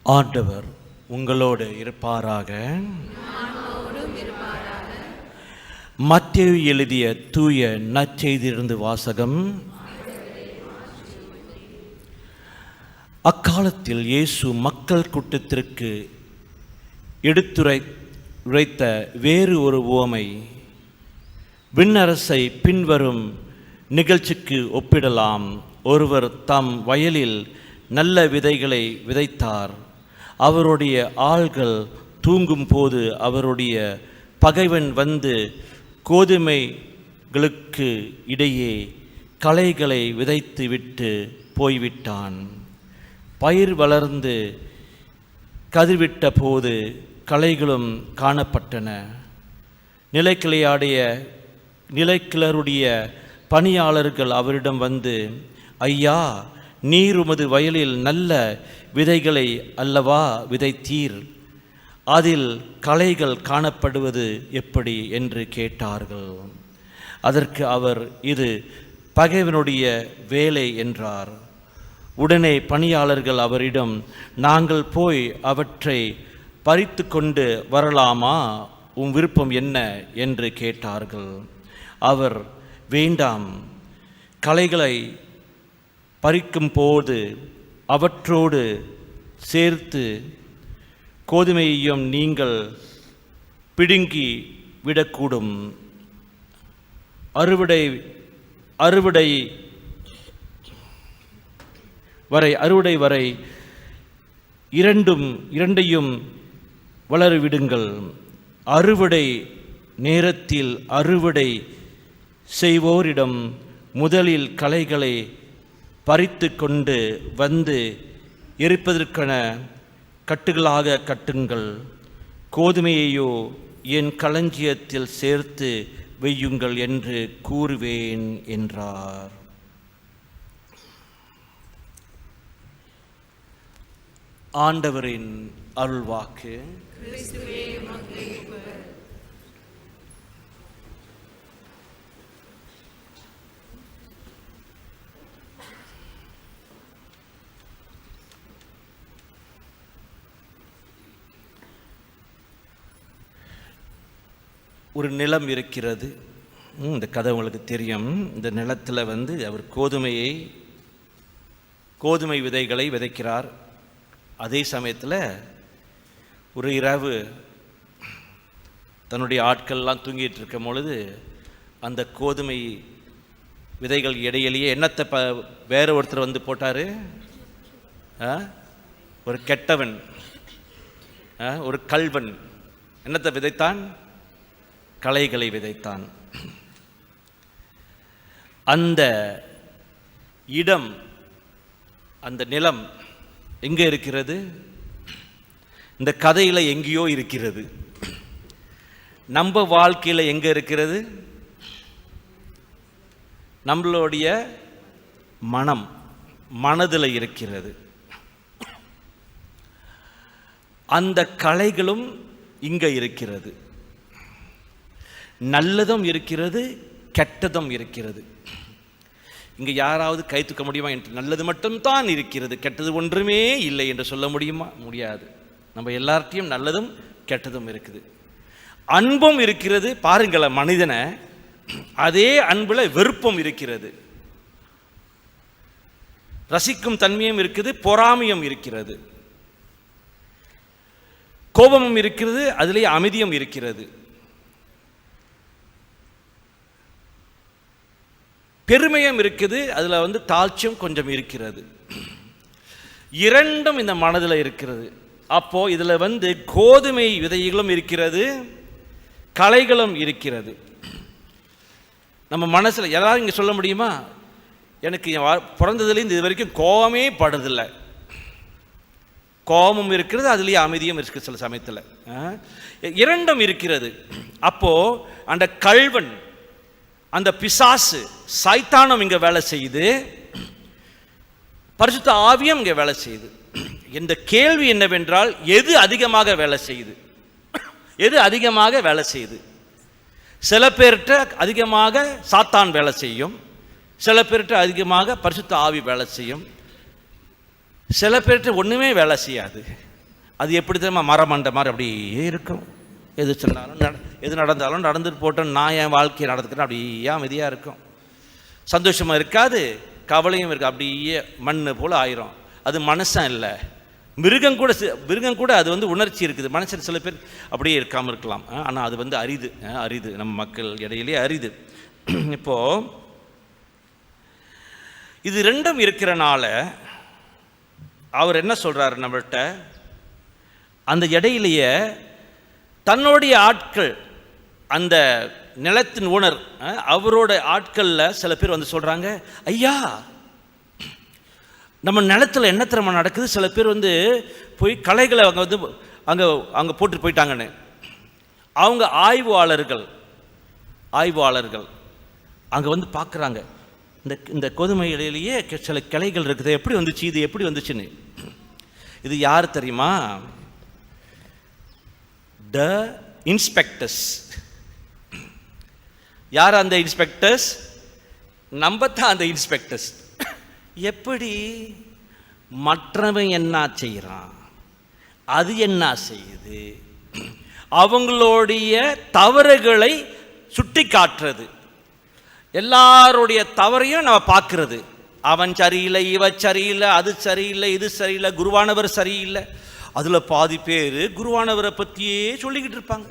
ஆண்டவர் உங்களோடு இருப்பாராக. மத்தேயு எழுதிய தூய நற்செய்தியிலிருந்து வாசகம். அக்காலத்தில் இயேசு மக்கள் கூட்டத்திற்கு எடுத்துரைத்த வேறு ஒரு உவமை விண்ணரசை பின்வரும் நிகழ்ச்சிக்கு ஒப்பிடலாம். ஒருவர் தம் வயலில் நல்ல விதைகளை விதைத்தார். அவருடைய ஆள்கள் தூங்கும் போது அவருடைய பகைவன் வந்து கோதுமைகளுக்கு இடையே களைகளை விதைத்து விட்டு போய்விட்டான். பயிர் வளர்ந்து கதிர்விட்ட போது களைகளும் காணப்பட்டன. நிலக்கிழருடைய பணியாளர்கள் அவரிடம் வந்து, ஐயா, நீர் உமது வயலில் நல்ல விதைகளை அல்லவா விதைத்தீர், அதில் களைகள் காணப்படுவது எப்படி என்று கேட்டார்கள். அதற்கு அவர், இது பகைவனுடைய வேலை என்றார். உடனே பணியாளர்கள் அவரிடம், நாங்கள் போய் அவற்றை பறித்து கொண்டு வரலாமா, உம் விருப்பம் என்ன என்று கேட்டார்கள். அவர், வேண்டாம், களைகளை பறிக்கும் போது அவற்றோடு சேர்த்து கோதுமையையும் நீங்கள் பிடுங்கி விடக்கூடும். அறுவடை வரை இரண்டையும் வளரவிடுங்கள். அறுவடை நேரத்தில் அறுவடை செய்வோரிடம் முதலில் களைகளை பறித்து கொண்டு வந்து எரிப்பதற்கென கட்டுகளாக கட்டுங்கள். கோதுமையையோ என் களஞ்சியத்தில் சேர்த்து வையுங்கள் என்று கூறுவேன் என்றார். ஆண்டவரின் அருள்வாக்கு. ஒரு நிலம் இருக்கிறது. இந்த கதை உங்களுக்கு தெரியும். இந்த நிலத்தில் அவர் கோதுமை விதைகளை விதைக்கிறார். அதே சமயத்தில் ஒரு இரவு தன்னுடைய ஆட்கள்லாம் தூங்கிட்டு இருக்கும் பொழுது அந்த கோதுமை விதைகள் இடையிலேயே என்னத்தை வேற ஒருத்தர் போட்டார். ஒரு கெட்டவன், ஒரு கள்வன் என்னத்தை விதைத்தான்? களைகளை விதைத்தான். அந்த இடம், அந்த நிலம் எங்கே இருக்கிறது? இந்த கதையில் எங்கேயோ இருக்கிறது. நம்ம வாழ்க்கையில் எங்கே இருக்கிறது? நம்மளுடைய மனதில் இருக்கிறது. அந்த களைகளும் இங்கே இருக்கிறது. நல்லதும் இருக்கிறது, கெட்டதும் இருக்கிறது. இங்கே யாராவது கை தூக்க முடியுமா? என்று நல்லது மட்டும்தான் இருக்கிறது, கெட்டது ஒன்றுமே இல்லை என்று சொல்ல முடியுமா? முடியாது. நம்ம எல்லார்ட்டையும் நல்லதும் கெட்டதும் இருக்குது. அன்பும் இருக்கிறது. பாருங்களேன், மனிதனை அதே அன்பில் வெறுப்பும் இருக்கிறது. ரசிக்கும் தன்மையும் இருக்குது, பொறாமையும் இருக்கிறது, கோபமும் இருக்கிறது, அதிலே அமைதியும் இருக்கிறது, பெருமையும் இருக்குது, அதில் தாழ்ச்சியும் கொஞ்சம் இருக்கிறது. இரண்டும் இந்த மனதில் இருக்கிறது. அப்போ இதில் கோதுமை விதைகளும் இருக்கிறது, களைகளும் இருக்கிறது. நம்ம மனசில் யாராவது இங்கே சொல்ல முடியுமா, எனக்கு பிறந்ததுலேருந்து இது வரைக்கும் கோபமே படுறதில்லை? கோபமும் இருக்கிறது, அதுலேயே அமைதியும் இருக்குது. சில சமயத்தில் இரண்டும் இருக்கிறது. அப்போ அந்த கள்வன், அந்த பிசாசு, சைத்தானும் இங்கே வேலை செய்யுது, பரிசுத்த ஆவியும் இங்கே வேலை செய்யுது. இந்த கேள்வி என்னவென்றால், எது அதிகமாக வேலை செய்யுது? எது அதிகமாக வேலை செய்யுது? சில பேர்கிட்ட அதிகமாக சாத்தான் வேலை செய்யும், சில பேர்கிட்ட அதிகமாக பரிசுத்த ஆவி வேலை செய்யும், சில பேர்கிட்ட ஒன்றுமே வேலை செய்யாது. அது எப்படி தெரியுமா, மரமண்ட மாதிரி அப்படியே இருக்கும். எது சொன்னாலும் எது நடந்தாலும் நடந்துட்டு போட்டோம், நான் என் வாழ்க்கையை நடந்துக்கிறேன், அப்படியே அமைதியாக இருக்கும். சந்தோஷமாக இருக்காது, கவலையும் இருக்கு, அப்படியே மண் போல் ஆயிரும். அது மனுஷன் இல்லை, மிருகம் கூட அது வந்து உணர்ச்சி இருக்குது. மனுஷன் சில பேர் அப்படியே இருக்காமல் இருக்கலாம், ஆனால் அது வந்து அரிது நம்ம மக்கள் இடையிலே அரிது. இப்போது இது ரெண்டும் இருக்கிறனால அவர் என்ன சொல்கிறார் நம்மள்கிட்ட, அந்த இடையிலேயே தன்னுடைய ஆட்கள், அந்த நிலத்தின் ஓனர் அவரோட ஆட்களில் சில பேர் வந்து சொல்கிறாங்க, ஐயா நம்ம நிலத்தில் என்ன திறமை நடக்குது, சில பேர் வந்து போய் களைகளை அவங்க வந்து அங்கே போட்டு போயிட்டாங்கன்னு. அவங்க ஆய்வாளர்கள் அங்கே வந்து பார்க்குறாங்க, இந்த கோதுமை இலையிலேயே சில கிளைகள் இருக்குது, எப்படி வந்துச்சு, இது எப்படி வந்துச்சுன்னு. இது யார் தெரியுமா, த இன்ஸ்பெக்டர்ஸ். யார் அந்த இன்ஸ்பெக்டர்ஸ்? நம்ம தான் அந்த இன்ஸ்பெக்டர்ஸ். எப்படி மற்றவன் என்ன செய்கிறான், அது என்ன செய்யுது, அவங்களுடைய தவறுகளை சுட்டி காட்டுறது, எல்லாருடைய தவறையும் நம்ம பார்க்கறது. அவன் சரியில்லை, இவ சரியில்லை, அது சரியில்லை, இது சரியில்லை, குருவானவர் சரியில்லை. அதில் பாதி பேர் குருவானவரை பற்றியே சொல்லிக்கிட்டு இருப்பாங்க.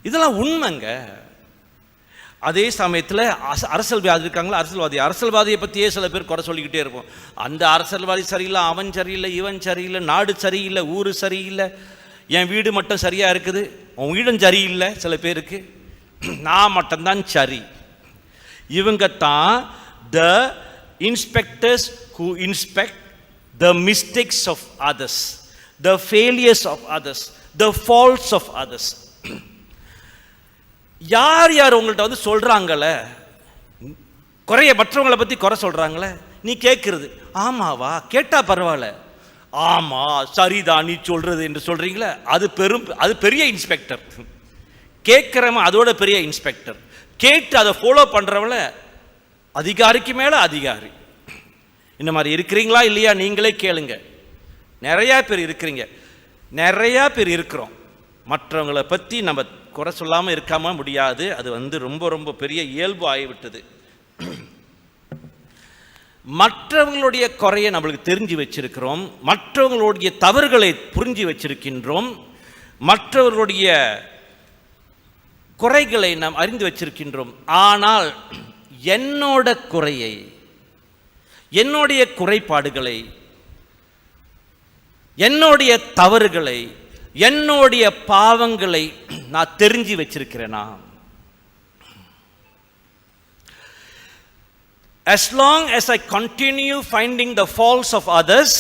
இதெல்லாம் உண்மைங்க. அதே சமயத்தில் அரசியல்வாதி இருக்காங்களா, அரசியல்வாதியை பற்றியே சில பேர் குறை சொல்லிக்கிட்டே இருப்போம். அந்த அரசியல்வாதி சரியில்லை, அவன் சரியில்லை, இவன் சரியில்லை, நாடு சரியில்லை, ஊர் சரியில்லை, என் வீடு மட்டும் சரியாக இருக்குது, உன் வீடும் சரியில்லை. சில பேருக்கு நான் மட்டும்தான் சரி. இவங்க தான் the inspectors who inspect the mistakes of others, the failures of others, the faults of others. யார் உங்கள்கிட்ட வந்து சொல்கிறாங்களே குறைய, மற்றவங்களை பற்றி குறை சொல்கிறாங்களே, நீ கேட்குறது ஆமாவா, கேட்டால் பரவாயில்ல, ஆமாம் சரிதான் நீ சொல்கிறது என்று சொல்கிறீங்களே, அது பெரிய இன்ஸ்பெக்டர். கேட்குறவன் அதோட பெரிய இன்ஸ்பெக்டர். கேட்டு அதை ஃபாலோ பண்ணுறவங்கள அதிகாரிக்கு மேலே அதிகாரி. இந்த மாதிரி இருக்கிறீங்களா இல்லையா, நீங்களே கேளுங்க. நிறையா பேர் இருக்கிறீங்க, நிறையா பேர் இருக்கிறோம். மற்றவங்களை பற்றி நம்ம குறை சொல்லாமல் இருக்காம முடியாது. அது வந்து ரொம்ப ரொம்ப பெரிய இயல்பு ஆகிவிட்டது. மற்றவங்களுடைய குறையை நம்மளுக்கு தெரிஞ்சு வச்சிருக்கிறோம், மற்றவங்களுடைய தவறுகளை புரிஞ்சு வச்சிருக்கின்றோம், மற்றவர்களுடைய குறைகளை நாம் அறிந்து வச்சிருக்கின்றோம். ஆனால் என்னோட குறையை, என்னுடைய குறைபாடுகளை, என்னுடைய தவறுகளை, என்னுடைய பாவங்களை நான் தெரிஞ்சு வச்சிருக்கிறேனா? As long as I continue finding the faults of others,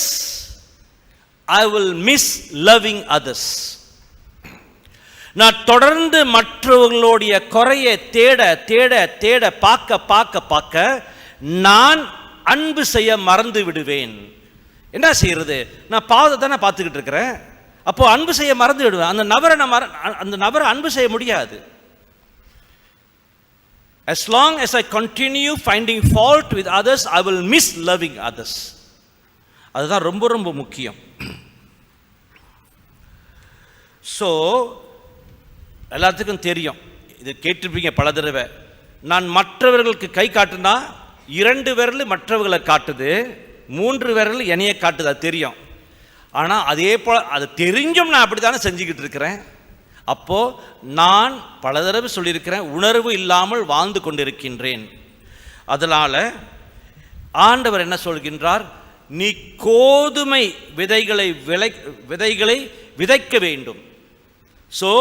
I will miss loving others. நான் தொடர்ந்து மற்றவர்களுடைய குறையை தேட தேட தேட பார்க்க நான் அன்பு செய்ய மறந்து விடுவேன். என்ன செய்யறது, நான் பாவத்தை தானே பார்த்துக்கிட்டு இருக்கிறேன், அப்போ அன்பு செய்ய மறந்து விடுவேன். அந்த நபரை அன்பு செய்ய முடியாது. As long as I continue finding fault with others, I will miss loving others. அதுதான் ரொம்ப ரொம்ப முக்கியம். ஸோ எல்லாத்துக்கும் தெரியும், இது கேட்டிருப்பீங்க பல தடவை, நான் மற்றவர்களுக்கு கை காட்டுனா 2 விரல் மற்றவர்களை காட்டுது, 3 விரல் என்னைய காட்டுது, அது தெரியும். ஆனால் அதே போல் அது தெரிஞ்சும் நான் அப்படி தானே செஞ்சுக்கிட்டு இருக்கிறேன். அப்போது நான் பல தடவை சொல்லியிருக்கிறேன், உணர்வு இல்லாமல் வாழ்ந்து கொண்டிருக்கின்றேன். அதனால் ஆண்டவர் என்ன சொல்கின்றார், நீ கோதுமை விதைகளை விதைக்க வேண்டும். So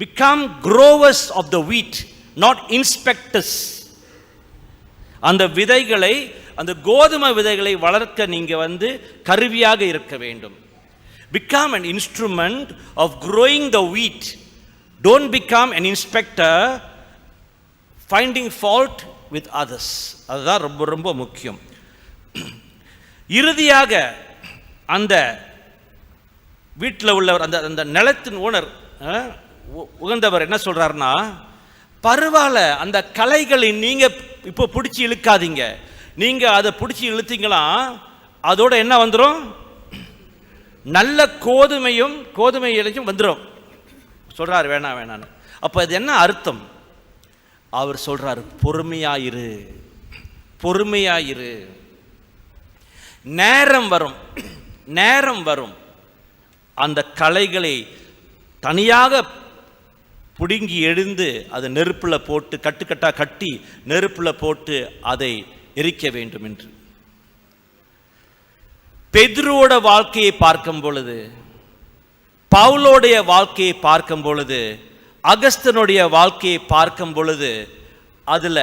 become growers of the wheat, not inspectors. அந்த விதைகளை, அந்த கோதுமை விதைகளை வளர்க்க நீங்கள் வந்து கருவியாக இருக்க வேண்டும். Become an instrument of growing the wheat. Don't become an inspector finding fault with others. அதுதான் ரொம்ப ரொம்ப முக்கியம். இறுதியாக அந்த வீட்டில் உள்ளவர், அந்த நிலத்தின் ஓனர் உகந்தவர் என்ன சொல்றாருன்னா, பரவாயில்ல அந்த களைகளை நீங்க இப்போ பிடிச்சி இழுக்காதீங்க, நீங்க அதை பிடிச்சி இழுத்தீங்களா அதோட என்ன வந்துடும், நல்ல கோதுமை இலையும் வந்துடும். சொல்றாரு வேணாம் வேணான்னு. அப்போ அது என்ன அர்த்தம்? அவர் சொல்றாரு பொறுமையாயிரு, பொறுமையாயிரு. நேரம் வரும் அந்த களைகளை தனியாக பிடுங்கி எழுந்து அதை நெருப்பில் போட்டு கட்டுக்கட்டாக கட்டி நெருப்பில் போட்டு அதை எரிக்க வேண்டும் என்று. பெதுருவோட வாழ்க்கையை பார்க்கும் பொழுது, பவுலோடைய வாழ்க்கையை பார்க்கும் பொழுது, அகஸ்தனுடைய வாழ்க்கையை பார்க்கும் பொழுது அதுல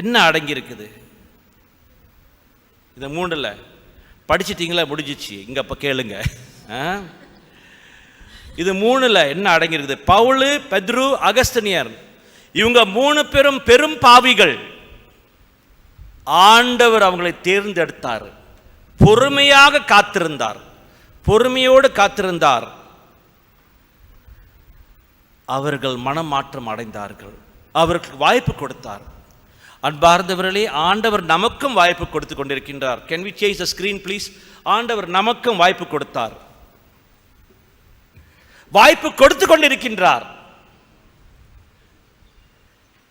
என்ன அடங்கி இருக்குது? இந்த மூணுல படிச்சிட்டீங்களா? முடிஞ்சிச்சு. இங்க அப்ப கேளுங்க. இது மூணுல என்ன அடங்கி இருக்குது? பவுல், பெத்ரு, அகஸ்தினியர், இவங்க 3 பேரும் பெரும் பாவிகள். ஆண்டவர் அவங்களை தேர்ந்தெடுத்தார். பொறுமையாக காத்திருந்தார், பொறுமையோடு காத்திருந்தார். அவர்கள் மனமாற்றம் அடைந்தார்கள். அவருக்கு வாய்ப்பு கொடுத்தார். அன்பார்ந்தவர்களே, ஆண்டவர் நமக்கும் வாய்ப்பு கொடுத்து கொண்டிருக்கின்றார். Can we change the screen please? ஆண்டவர் நமக்கும் வாய்ப்பு கொடுத்தார், வாய்ப்பு கொடுத்து கொண்டிருக்கின்றார்.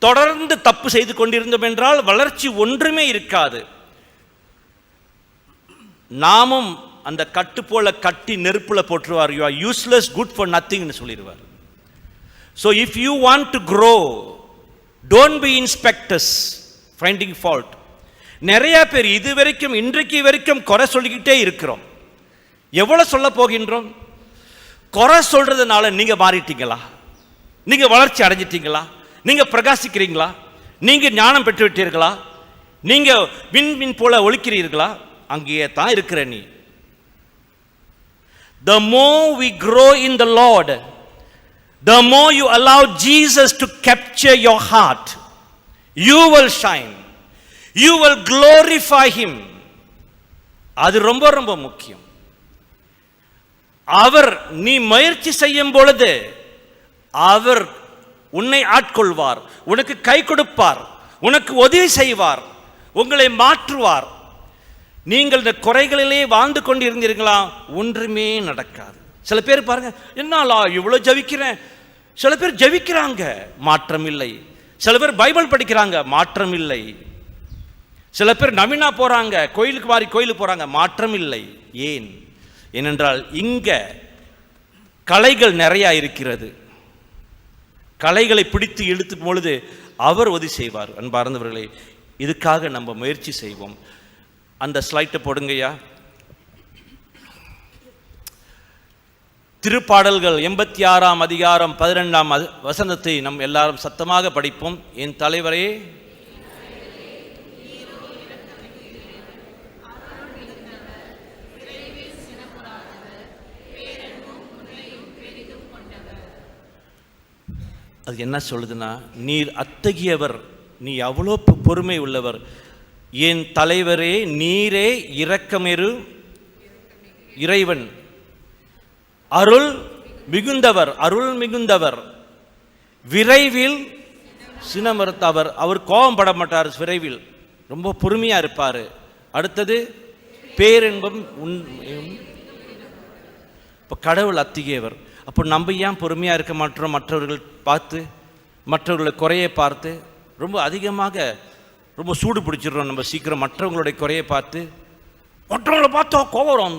தொடர்ந்து தப்பு செய்து கொண்டிருந்தோம் என்றால் வளர்ச்சி ஒன்றுமே இருக்காது. நாமும் அந்த கட்டு போல கட்டி நெருப்புல போட்டுருவார். You are useless, good for nothing ன்னு சொல்லிடுவார். So if you want to grow, don't be inspectors finding fault. நிறைய பேர் இதுவரைக்கும் இன்றைக்கு வரைக்கும் குறை சொல்லிக்கிட்டே இருக்கிறோம். எவ்வளவு சொல்ல போகின்றோம்? குறை சொல்றதுனால நீங்க மாறிட்டீங்களா? நீங்க வளர்ச்சி அடைஞ்சிட்டீங்களா? நீங்க பிரகாசிக்கிறீங்களா? நீங்க ஞானம் பெற்று விட்டீர்களா? நீங்க விண்மின் போல ஒளிக்கிறீர்களா? அங்கேயே தான் இருக்கிற நீ. The more we grow in the Lord, the more you allow Jesus to capture your heart, you will shine, you will glorify him. அது ரொம்ப ரொம்ப முக்கியம். அவர் நீ முயற்சி செய்யும் பொழுது அவர் உன்னை ஆட்கொள்வார், உனக்கு கை கொடுப்பார், உனக்கு உதவி செய்வார், உங்களை மாற்றுவார். நீங்கள் இந்த குறைகளிலே வாழ்ந்து கொண்டு இருந்தீர்களா, ஒன்றுமே நடக்காது. சில பேர் பாருங்க, என்னாலா இவ்வளவு ஜெபிக்கிறேன். சில பேர் ஜெபிக்கிறாங்க, மாற்றம் இல்லை. சில பேர் பைபிள் படிக்கிறாங்க, மாற்றம் இல்லை. சில பேர் நவீனா போறாங்க, கோயிலுக்கு மாறி கோயிலுக்கு போறாங்க, மாற்றம் இல்லை. ஏன்? ஏனென்றால் இங்க களைகள் நிறைய இருக்கிறது. களைகளை பிடித்து இழுத்தும் பொழுது அவர் உதவி செய்வார். அன்பார்ந்தவர்களே, இதுக்காக நம்ம முயற்சி செய்வோம். அந்த ஸ்லைட்டை போடுங்கய்யா. திருப்பாடல்கள் 86ஆம் அதிகாரம் 12ஆம் வசனத்தை நம் எல்லாரும் சத்தமாக படிப்போம். என் தலைவரே, அது என்ன சொல்லுதுன்னா, நீர் அத்தகையவர், நீ அவ்வளோ பொறுமை உள்ளவர். என் தலைவரே, நீரே இரக்கமெரு இறைவன், அருள் மிகுந்தவர், அருள் மிகுந்தவர், விரைவில் சினமறுத்தவர். அவர் கோபம் பட மாட்டார், விரைவில் ரொம்ப பொறுமையா இருப்பார். அடுத்தது பேரின்பம். இப்போ கடவுள் அத்திகையவர். அப்போ நம்ம ஏன் பொறுமையாக இருக்க மாட்டோம்? மற்றவர்கள் பார்த்து, மற்றவர்களை குறையை பார்த்து ரொம்ப அதிகமாக ரொம்ப சூடு பிடிச்சிடுறோம். நம்ம சீக்கிரம் மற்றவங்களுடைய குறையை பார்த்து, மற்றவங்களை பார்த்தா கோபம்.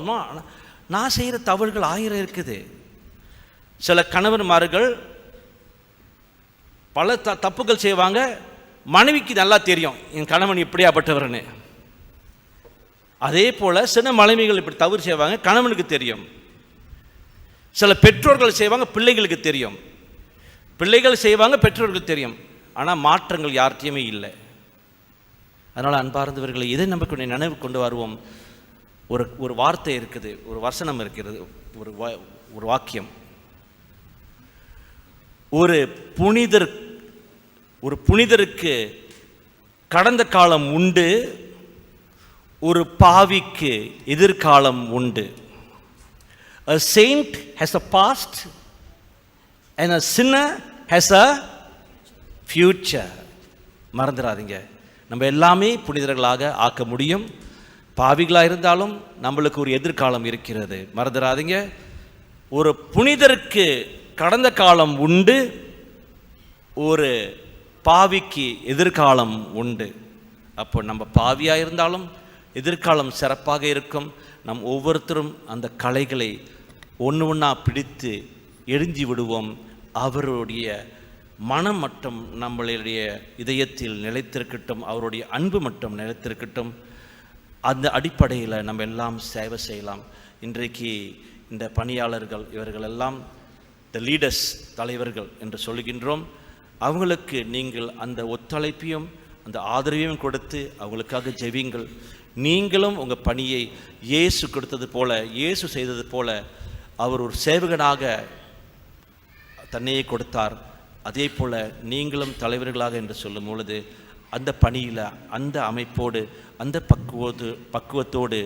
நான் செய்கிற தவறுகள் 1000 இருக்குது. சில கணவன்மார்கள் பல தப்புகள் செய்வாங்க. மனைவிக்கு நல்லா தெரியும் என் கணவன் இப்படியாப்பட்டவர்னு. அதே போல் சில மனைவிகள் இப்படி தவறு செய்வாங்க, கணவனுக்கு தெரியும். சில பெற்றோர்கள் செய்வாங்க, பிள்ளைகளுக்கு தெரியும். பிள்ளைகள் செய்வாங்க, பெற்றோர்களுக்கு தெரியும். ஆனால் மாற்றங்கள் யார்கிட்டையுமே இல்லை. அதனால் அன்பார்ந்தவர்களை, இதை நமக்கு நினைவு கொண்டு வருவோம். ஒரு வார்த்தை இருக்குது, ஒரு வசனம் இருக்கிறது, ஒரு வாக்கியம். ஒரு புனிதருக்கு கடந்த காலம் உண்டு, ஒரு பாவிக்கு எதிர்காலம் உண்டு. A saint has a past and a sinner has a future. மறந்துடாதீங்க, நம்ம எல்லாமே புனிதர்களாக ஆக்க முடியும். பாவிகளாக இருந்தாலும் நம்மளுக்கு ஒரு எதிர்காலம் இருக்கிறது. மறந்துடாதீங்க, ஒரு புனிதருக்கு கடந்த காலம் உண்டு, ஒரு பாவிக்கு எதிர்காலம் உண்டு. அப்போ நம்ம பாவியாக இருந்தாலும் எதிர்காலம் சிறப்பாக இருக்கும். நம் ஒவ்வொருத்தரும் அந்த கலைகளை ஒன்று ஒன்றா பிடித்து எரிஞ்சி விடுவோம். அவருடைய மனம் மட்டும் நம்மளுடைய இதயத்தில் நிலைத்திருக்கட்டும், அவருடைய அன்பு மட்டும் நிலைத்திருக்கட்டும். அந்த அடிப்படையில் நம்ம எல்லாம் சேவை செய்யலாம். இன்றைக்கு இந்த பணியாளர்கள் இவர்களெல்லாம் த லீடர்ஸ், தலைவர்கள் என்று சொல்லுகின்றோம். அவங்களுக்கு நீங்கள் அந்த ஒத்துழைப்பையும் அந்த ஆதரவையும் கொடுத்து அவங்களுக்காக ஜெபியுங்கள். நீங்களும் உங்கள் பணியை இயேசு கொடுத்தது போல, இயேசு செய்தது போல அவர் ஒரு சேவகனாக தன்னையே கொடுத்தார். அதே போல் நீங்களும் தலைவர்களாக என்று சொல்லும் பொழுது அந்த பணியில், அந்த அமைப்போடு, அந்த பக்குவத்தோடு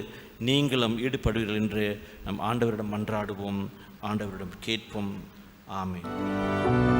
நீங்களும் ஈடுபடுவீர்கள் என்று நம் ஆண்டவரிடம் மன்றாடுவோம், ஆண்டவரிடம் கேட்போம். ஆமென்.